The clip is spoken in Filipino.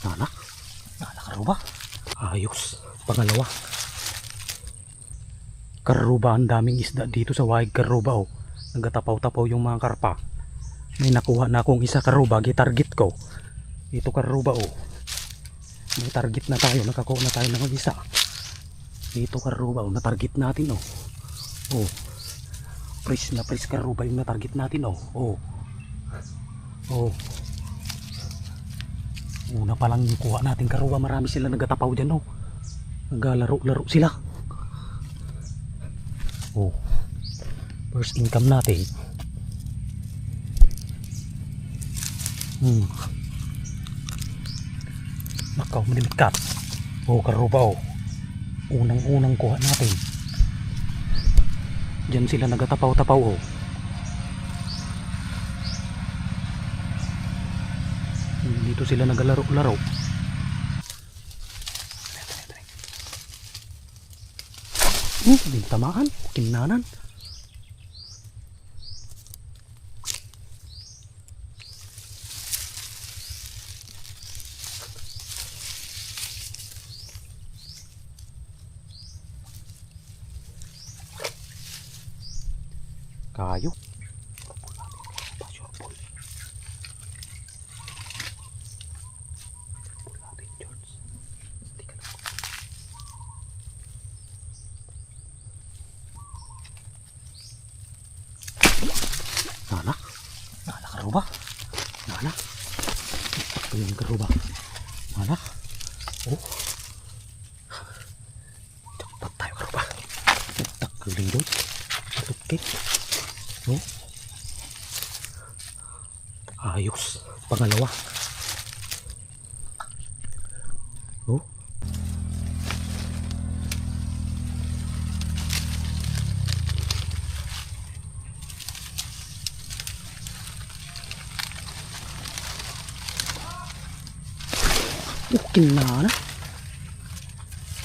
Anak, karuba. Ayos. Pangalawa. Karuba, ang daming isda dito sa Waig Karuba oh. Nagatapaw-tapaw yung mga karpa. May nakuha na akong isa karuba, gitarget ko. Ito karuba oh. May target na tayo, nakakuha na tayo ng isa. Dito karuba oh, na-target natin oh. Oh. Fresh na fresh karuba yung na-target natin oh. Oh. Oh. Una pa lang yung kuha natin karuba, marami sila nagatapaw dyan oh. Naglalaro-laro sila. Oh. First income natin. Nakaw, malimit cut. Oh, karuba oh. Unang-unang kuha natin. Diyan sila nagatapaw-tapaw oh. Dito sila nagalaro-laro. Hindi tamaan, kinanan. Kayo. Nana karuba. Nana. Ito yung karuba. Nana. Oh. Dapat tayo karuba. Nagtakuling doon. Patukit. Oh. Ayos. Pangalawa. Oh. Kinana.